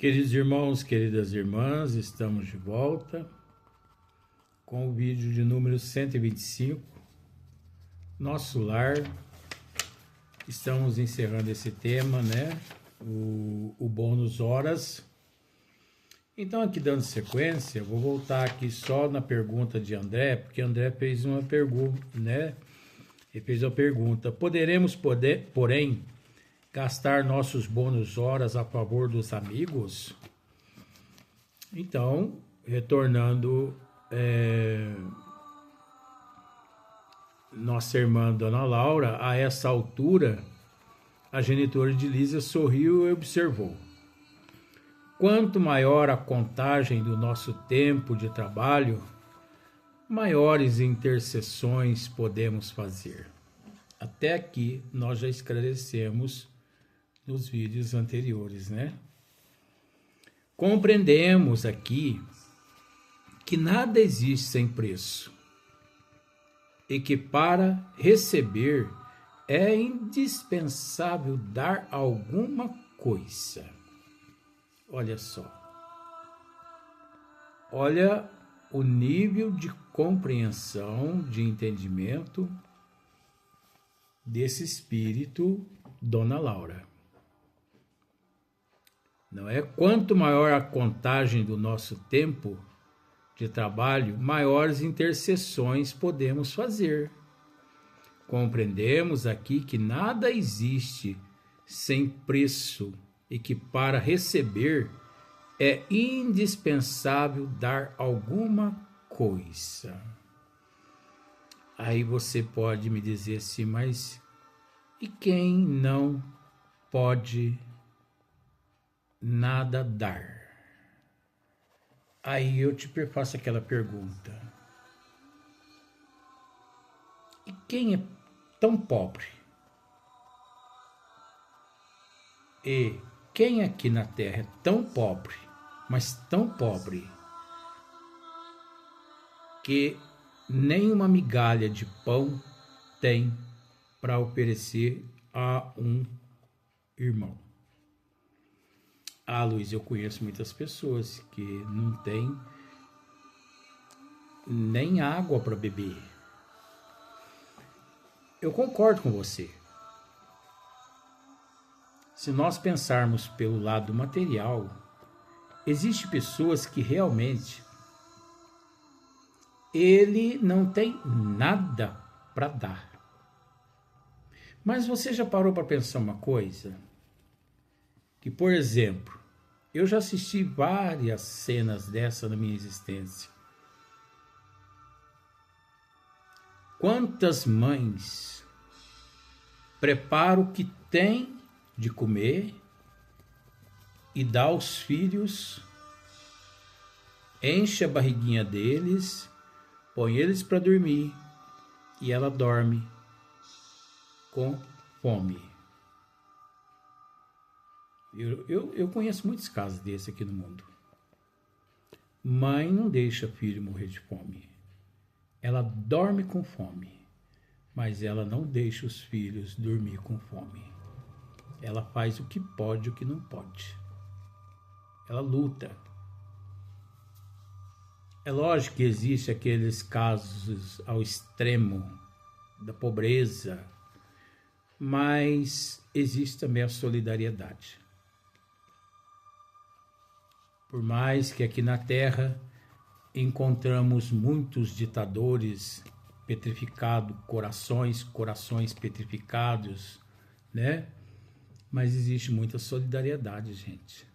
Queridos irmãos, queridas irmãs, estamos de volta com o vídeo de número 125, Nosso Lar. Estamos encerrando esse tema, né? O bônus horas. Então, aqui dando sequência, vou voltar aqui só na pergunta de André, porque André fez uma pergunta, né? Ele fez a pergunta: poderemos, porém, gastar nossos bônus horas a favor dos amigos? Então, retornando, nossa irmã Dona Laura, a essa altura, a genitora de Lísia sorriu e observou: quanto maior a contagem do nosso tempo de trabalho, maiores intercessões podemos fazer. Até aqui nós já esclarecemos nos vídeos anteriores, né? Compreendemos aqui que nada existe sem preço e que para receber é indispensável dar alguma coisa. Olha só. Olha o nível de compreensão, de entendimento desse espírito, Dona Laura. Não é? Quanto maior a contagem do nosso tempo de trabalho, maiores intercessões podemos fazer. Compreendemos aqui que nada existe sem preço e que para receber é indispensável dar alguma coisa. Aí você pode me dizer assim, mas e quem não pode nada dar? Aí eu te faço aquela pergunta: e quem é tão pobre? E quem aqui na Terra é tão pobre, mas tão pobre, que nem uma migalha de pão tem para oferecer a um irmão? Ah, Luiz, eu conheço muitas pessoas que não têm nem água para beber. Eu concordo com você. Se nós pensarmos pelo lado material, existem pessoas que realmente ele não tem nada para dar. Mas você já parou para pensar uma coisa? Que, por exemplo, eu já assisti várias cenas dessa na minha existência. Quantas mães preparam o que tem de comer e dá aos filhos, enche a barriguinha deles, põe eles para dormir e ela dorme com fome. Eu conheço muitos casos desse aqui no mundo. Mãe não deixa filho morrer de fome. Ela dorme com fome, mas ela não deixa os filhos dormir com fome. Ela faz o que pode e o que não pode. Ela luta. É lógico que existe aqueles casos ao extremo da pobreza, mas existe também a solidariedade. Por mais que aqui na Terra encontramos muitos ditadores petrificados, corações petrificados, né? Mas existe muita solidariedade, gente.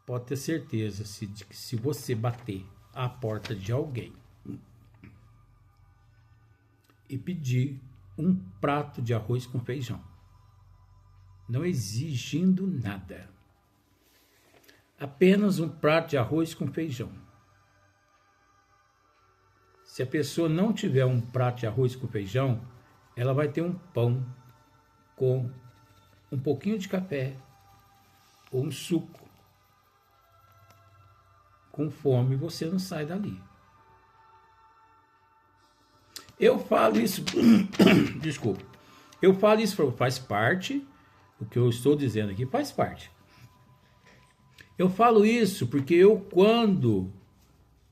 Pode ter certeza que se você bater à porta de alguém e pedir um prato de arroz com feijão, não exigindo nada, apenas um prato de arroz com feijão. Se a pessoa não tiver um prato de arroz com feijão, ela vai ter um pão com um pouquinho de café ou um suco. Com fome você não sai dali. Eu falo isso, desculpa, eu falo isso, faz parte, o que eu estou dizendo aqui faz parte. Eu falo isso porque eu, quando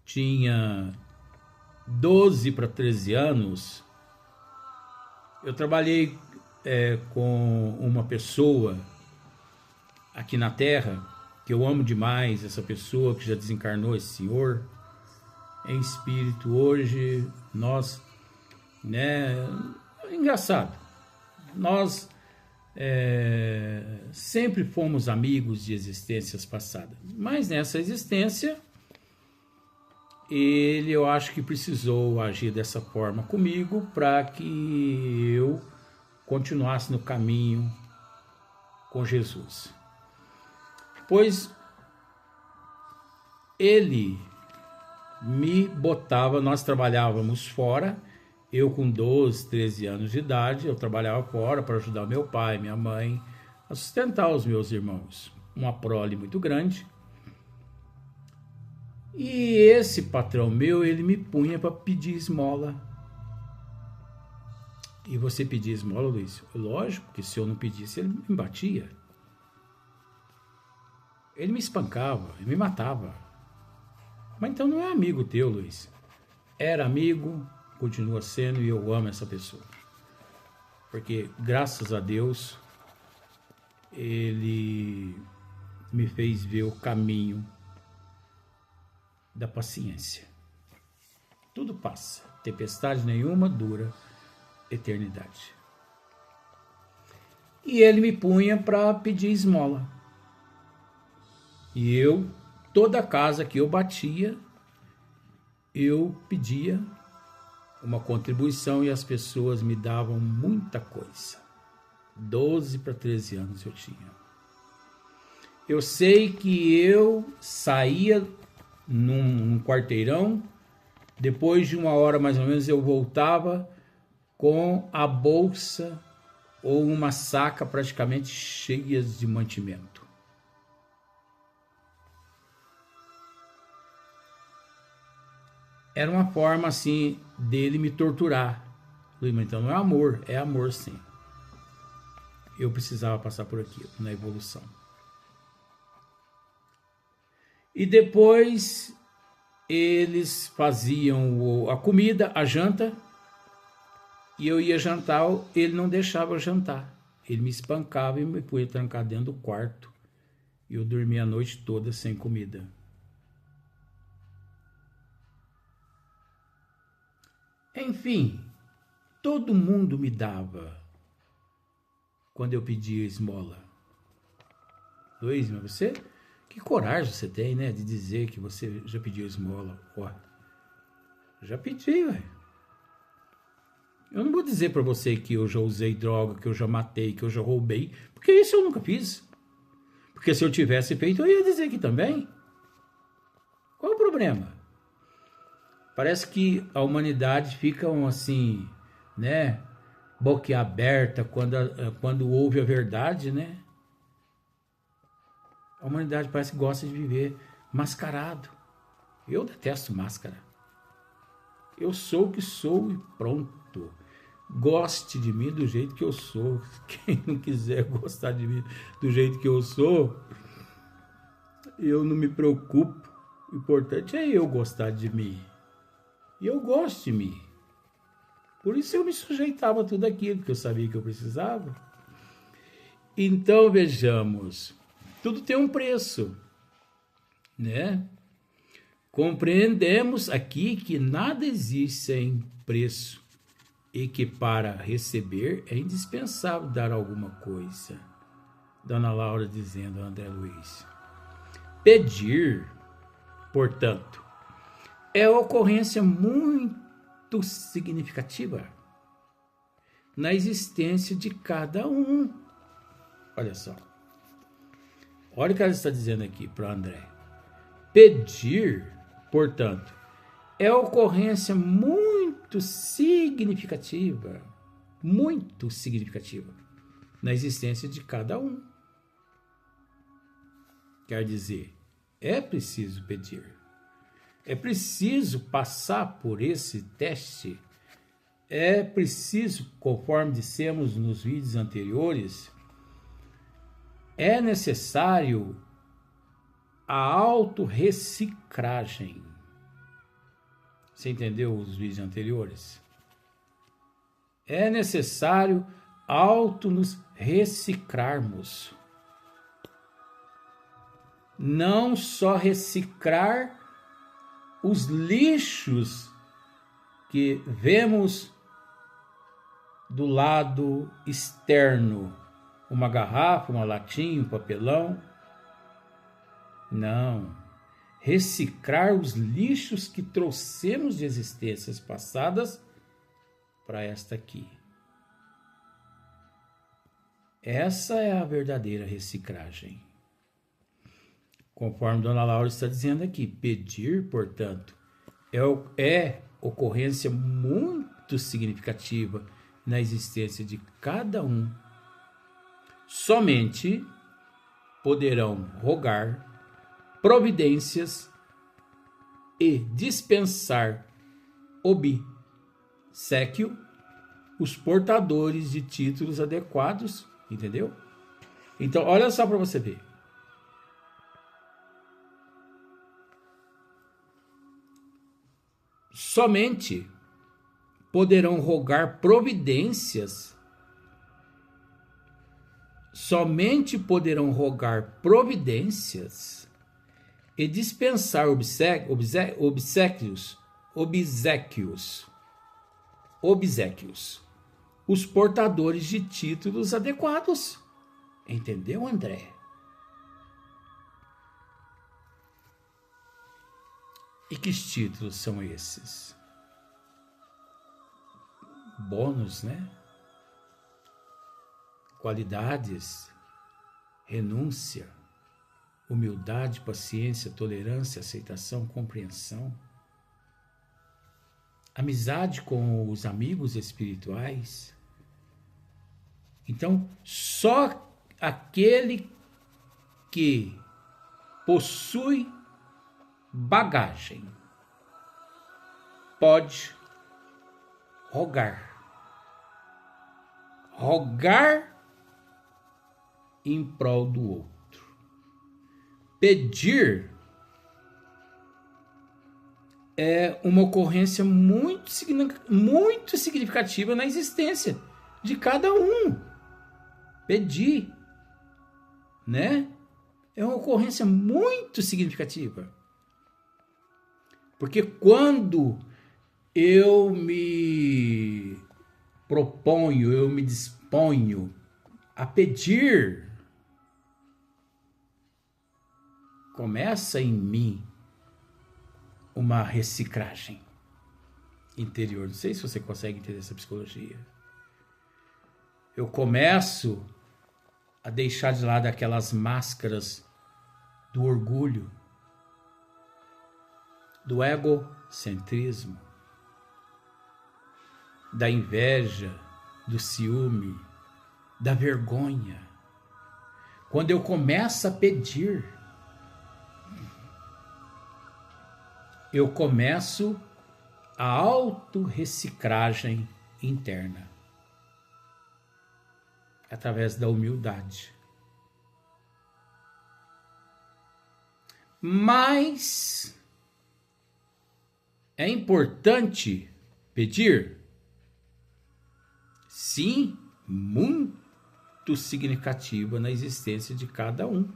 tinha 12 para 13 anos, eu trabalhei com uma pessoa aqui na Terra, que eu amo demais, essa pessoa que já desencarnou, esse senhor, em espírito. Hoje, nós, né, engraçado, nós sempre fomos amigos de existências passadas, mas nessa existência, eu acho que precisou agir dessa forma comigo para que eu continuasse no caminho com Jesus. Pois ele me botava, nós trabalhávamos fora, eu com 12, 13 anos de idade, eu trabalhava fora para ajudar meu pai, minha mãe, a sustentar os meus irmãos. Uma prole muito grande. E esse patrão meu, ele me punha para pedir esmola. E você pedia esmola, Luiz? Lógico que se eu não pedisse, ele me batia. Ele me espancava, ele me matava. Mas então não é amigo teu, Luiz. Era amigo, continua sendo, e eu amo essa pessoa. Porque, graças a Deus, ele me fez ver o caminho da paciência. Tudo passa. Tempestade nenhuma dura eternidade. E ele me punha para pedir esmola. E eu, toda casa que eu batia, eu pedia uma contribuição e as pessoas me davam muita coisa. 12 para 13 anos eu tinha. Eu sei que eu saía num quarteirão, depois de 1 hora mais ou menos eu voltava com a bolsa ou uma saca praticamente cheias de mantimento. Era uma forma assim dele me torturar. Então não é amor sim. Eu precisava passar por aquilo na evolução. E depois eles faziam a comida, a janta, e eu ia jantar, ele não deixava eu jantar. Ele me espancava e me punha trancado dentro do quarto. E eu dormia a noite toda sem comida. Enfim, todo mundo me dava quando eu pedia esmola. Luiz, mas você, que coragem você tem, né, de dizer que você já pediu esmola. Ó, já pedi, velho. Eu não vou dizer para você que eu já usei droga, que eu já matei, que eu já roubei, porque isso eu nunca fiz. Porque se eu tivesse feito, eu ia dizer que também. Qual o problema? Parece que a humanidade fica assim, né, boquiaberta quando ouve a verdade, né? A humanidade parece que gosta de viver mascarado. Eu detesto máscara. Eu sou o que sou e pronto. Goste de mim do jeito que eu sou. Quem não quiser gostar de mim do jeito que eu sou, eu não me preocupo. O importante é eu gostar de mim. E eu gosto de mim. Por isso eu me sujeitava a tudo aquilo que eu sabia que eu precisava. Então vejamos, tudo tem um preço, né? Compreendemos aqui que nada existe sem preço e que para receber é indispensável dar alguma coisa. Dona Laura dizendo a André Luiz. Pedir, portanto, é ocorrência muito significativa na existência de cada um. Olha só. Olha o que ela está dizendo aqui para o André. Pedir, portanto, é ocorrência muito significativa na existência de cada um. Quer dizer, é preciso pedir. É preciso passar por esse teste. É preciso, conforme dissemos nos vídeos anteriores, é necessário a autorreciclagem. Você entendeu os vídeos anteriores? É necessário nos reciclarmos. Não só reciclar os lixos que vemos do lado externo, uma garrafa, uma latinha, um papelão. Não. Reciclar os lixos que trouxemos de existências passadas para esta aqui. Essa é a verdadeira reciclagem. Conforme Dona Laura está dizendo aqui, pedir, portanto, é ocorrência muito significativa na existência de cada um. Somente poderão rogar providências e dispensar obséquio os portadores de títulos adequados, entendeu? Então, olha só para você ver. Somente poderão rogar providências e dispensar obséquios os portadores de títulos adequados. Entendeu, André? E que títulos são esses? Bônus, né? Qualidades, renúncia, humildade, paciência, tolerância, aceitação, compreensão, amizade com os amigos espirituais. Então, só aquele que possui bagagem pode rogar em prol do outro. Pedir é uma ocorrência muito significativa na existência de cada um. Pedir, né? É uma ocorrência muito significativa. Porque quando eu me proponho, eu me disponho a pedir, começa em mim uma reciclagem interior. Não sei se você consegue entender essa psicologia. Eu começo a deixar de lado aquelas máscaras do orgulho, do egocentrismo, da inveja, do ciúme, da vergonha. Quando eu começo a pedir, eu começo a autorreciclagem interna através da humildade. Mas é importante pedir? Sim, muito significativa na existência de cada um.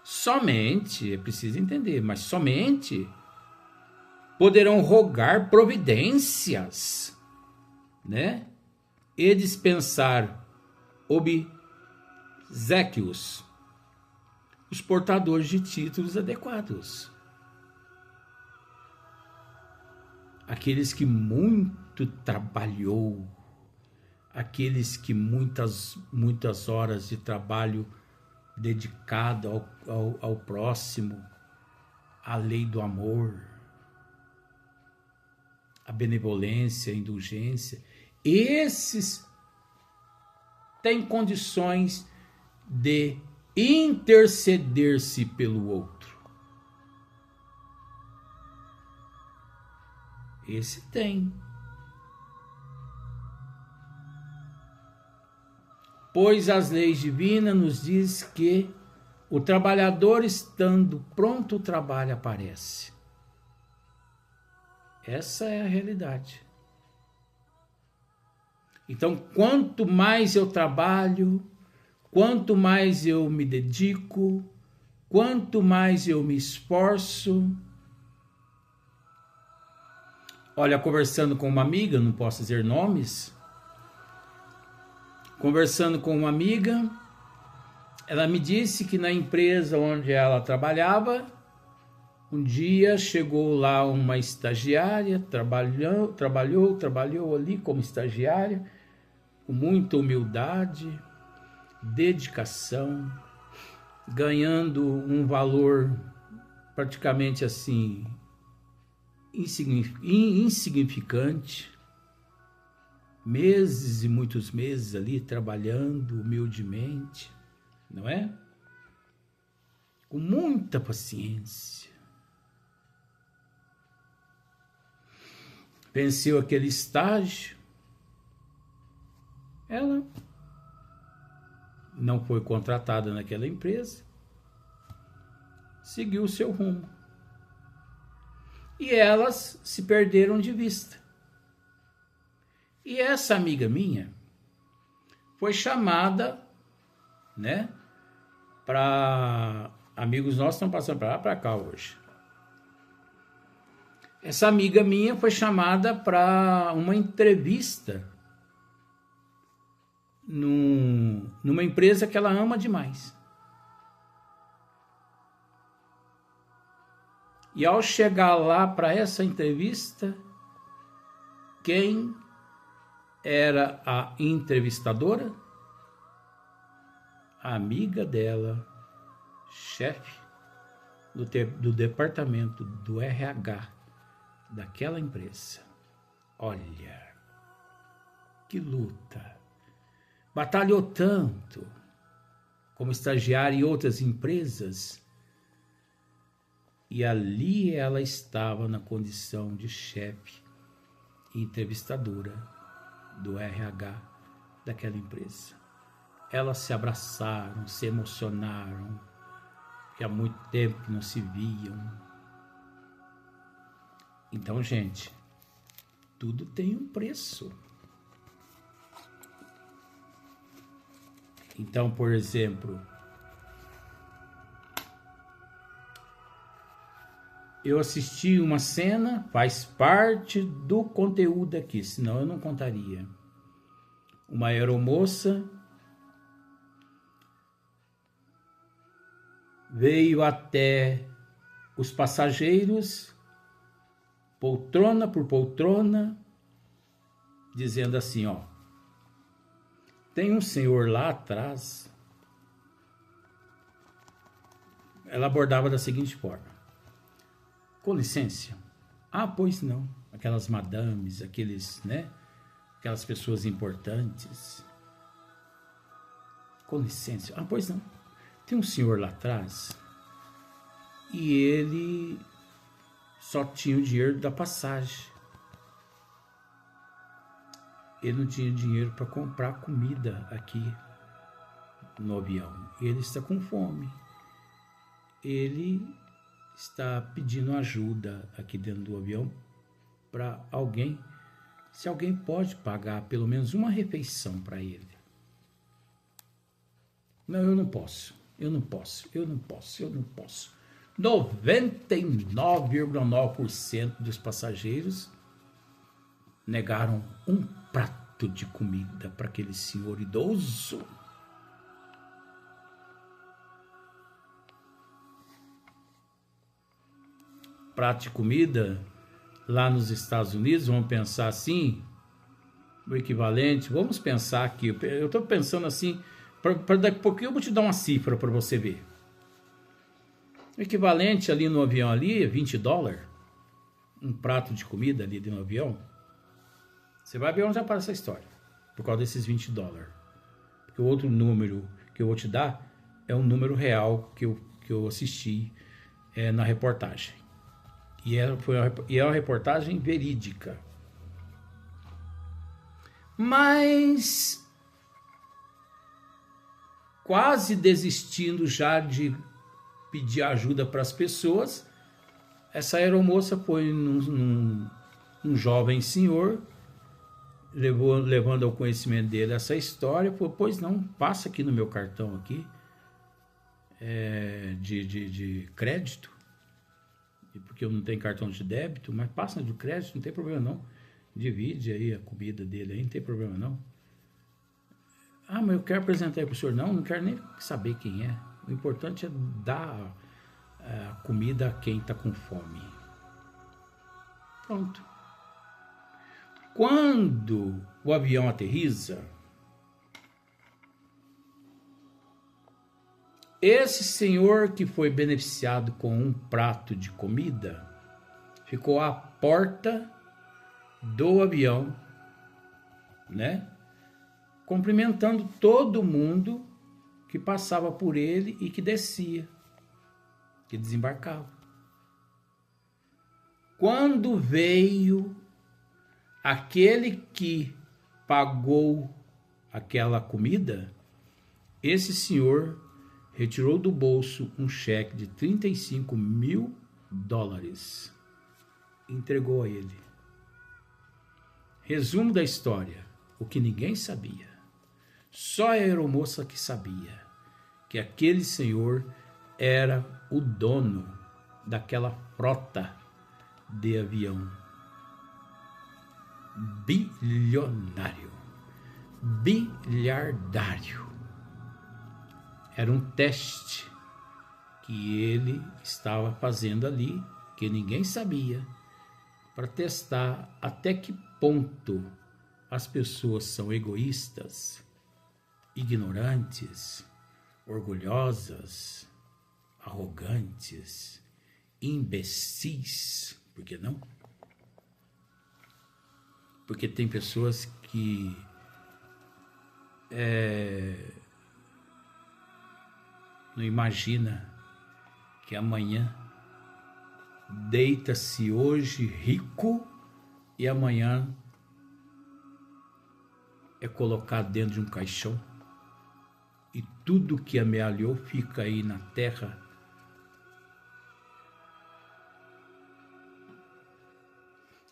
Somente, é preciso entender, mas somente poderão rogar providências, né? E dispensar obséquios os portadores de títulos adequados. Aqueles que muito trabalhou, aqueles que muitas horas de trabalho dedicado ao próximo, à lei do amor, à benevolência, à indulgência, esses têm condições de interceder-se pelo outro. Esse tem. Pois as leis divinas nos diz que O trabalhador estando pronto, o trabalho aparece. Essa é a realidade. Então, quanto mais eu trabalho, quanto mais eu me dedico, quanto mais eu me esforço. Olha, conversando com uma amiga, não posso dizer nomes, conversando com uma amiga, ela me disse que na empresa onde ela trabalhava, um dia chegou lá uma estagiária, trabalhou ali como estagiária, com muita humildade, dedicação, ganhando um valor praticamente assim insignificante, meses e muitos meses ali trabalhando humildemente, não é? Com muita paciência. Venceu aquele estágio. Ela não foi contratada naquela empresa, seguiu o seu rumo. E elas se perderam de vista. E essa amiga minha foi chamada, né, para amigos nossos estão passando para lá para cá hoje. Essa amiga minha foi chamada para uma entrevista numa empresa que ela ama demais. E ao chegar lá para essa entrevista, quem era a entrevistadora? A amiga dela, chefe do departamento do RH daquela empresa. Olha, que luta. Batalhou tanto como estagiária em outras empresas. E ali ela estava na condição de chefe e entrevistadora do RH daquela empresa. Elas se abraçaram, se emocionaram, que há muito tempo que não se viam. Então, gente, tudo tem um preço. Então, por exemplo, eu assisti uma cena, faz parte do conteúdo aqui, senão eu não contaria. Uma aeromoça veio até os passageiros, poltrona por poltrona, dizendo assim, ó, tem um senhor lá atrás. Ela abordava da seguinte forma: com licença. Ah, pois não. Aquelas madames, aqueles, né? Aquelas pessoas importantes. Com licença. Ah, pois não. Tem um senhor lá atrás e ele só tinha o dinheiro da passagem. Ele não tinha dinheiro para comprar comida aqui no avião. Ele está com fome. Ele está pedindo ajuda aqui dentro do avião para alguém, se alguém pode pagar pelo menos uma refeição para ele. Não, eu não posso. 99,9% dos passageiros negaram um prato de comida para aquele senhor idoso. Prato de comida lá nos Estados Unidos, vamos pensar assim, o equivalente, vamos pensar aqui, eu estou pensando assim, para daqui a pouquinho eu vou te dar uma cifra para você ver. O equivalente ali no avião ali é $20, um prato de comida ali no avião. Você vai ver onde já para essa história, por causa desses $20. Porque o outro número que eu vou te dar é um número real que eu assisti na reportagem. E é uma reportagem verídica. Mas quase desistindo já de pedir ajuda para as pessoas, essa aeromoça foi num jovem senhor, levando ao conhecimento dele essa história, falou, pois não, passa aqui no meu cartão aqui, de crédito, porque eu não tenho cartão de débito, mas passa de crédito, não tem problema não, divide aí a comida dele aí, não tem problema não. Ah, mas eu quero apresentar aí para o senhor. Não quero nem saber quem é. O importante é dar a comida a quem está com fome. Pronto. Quando o avião aterriza, esse senhor que foi beneficiado com um prato de comida ficou à porta do avião, né? Cumprimentando todo mundo que passava por ele e que descia, que desembarcava. Quando veio aquele que pagou aquela comida, esse senhor retirou do bolso um cheque de $35.000 e entregou a ele. Resumo da história, o que ninguém sabia. Só a aeromoça que sabia que aquele senhor era o dono daquela frota de avião. Bilionário, bilhardário. Era um teste que ele estava fazendo ali, que ninguém sabia, para testar até que ponto as pessoas são egoístas, ignorantes, orgulhosas, arrogantes, imbecis. Por que não? Porque tem pessoas que não imagina que amanhã deita-se hoje rico e amanhã é colocado dentro de um caixão e tudo que amealhou fica aí na terra.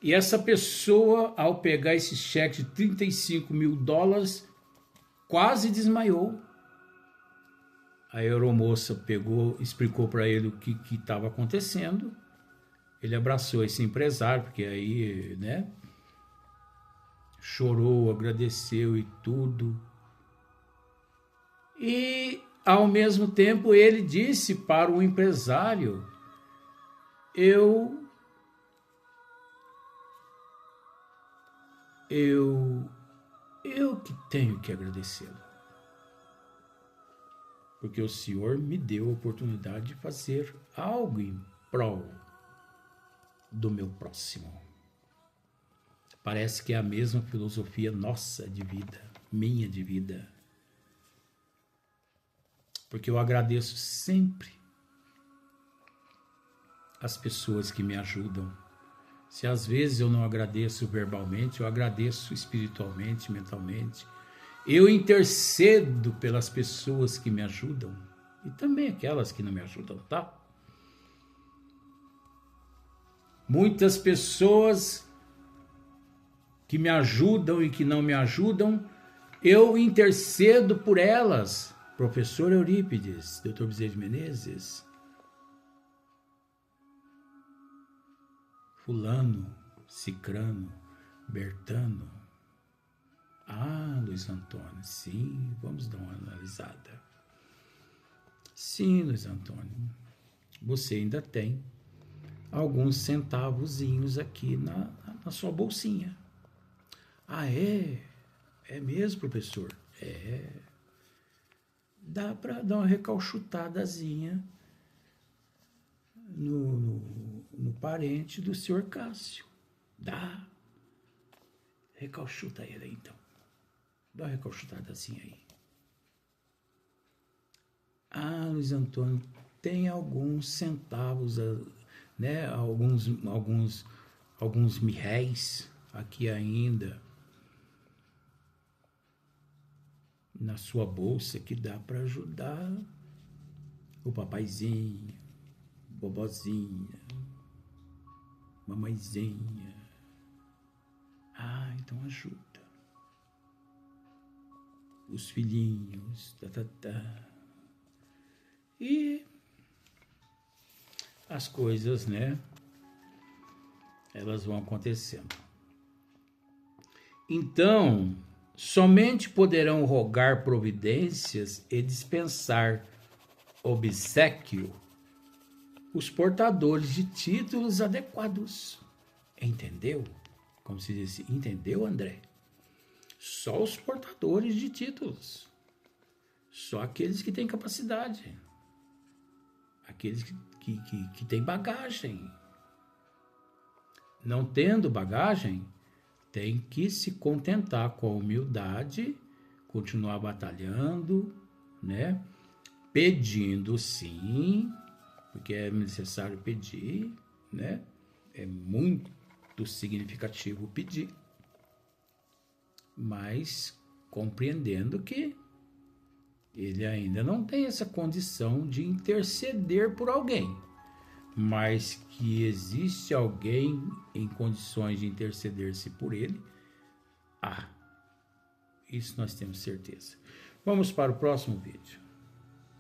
E essa pessoa, ao pegar esse cheque de $35.000, quase desmaiou. A aeromoça pegou, explicou para ele o que estava acontecendo. Ele abraçou esse empresário, porque aí, né, chorou, agradeceu e tudo. E, ao mesmo tempo, ele disse para o empresário, eu que tenho que agradecê-lo. Porque o Senhor me deu a oportunidade de fazer algo em prol do meu próximo. Parece que é a mesma filosofia nossa de vida, minha de vida. Porque eu agradeço sempre as pessoas que me ajudam. Se às vezes eu não agradeço verbalmente, eu agradeço espiritualmente, mentalmente. Eu intercedo pelas pessoas que me ajudam e também aquelas que não me ajudam, tá? Muitas pessoas que me ajudam e que não me ajudam, eu intercedo por elas. Professor Eurípides, Dr. Bezerra de Menezes, fulano, cicrano, bertano. Ah, Luiz Antônio, sim, vamos dar uma analisada. Sim, Luiz Antônio, você ainda tem alguns centavozinhos aqui na sua bolsinha. Ah, é? É mesmo, professor? É. Dá para dar uma recalchutadazinha no parente do senhor Cássio. Dá. Recalchuta ele aí, então. Dá uma recalchutadazinha aí. Ah, Luiz Antônio, tem alguns centavos, né? Alguns mirréis aqui ainda. na sua bolsa que dá para ajudar o papaizinho, bobozinha, mamãezinha. Ah, então ajuda. Os filhinhos, E as coisas, né? Elas vão acontecendo. Então, somente poderão rogar providências e dispensar obséquio os portadores de títulos adequados. Entendeu? Como se diz, entendeu, André? Só os portadores de títulos. Só aqueles que têm capacidade. Aqueles que têm bagagem. Não tendo bagagem, tem que se contentar com a humildade, continuar batalhando, né? Pedindo sim, porque é necessário pedir, né? É muito significativo pedir, mas compreendendo que ele ainda não tem essa condição de interceder por alguém, mas que existe alguém em condições de interceder-se por ele, isso nós temos certeza. Vamos para o próximo vídeo.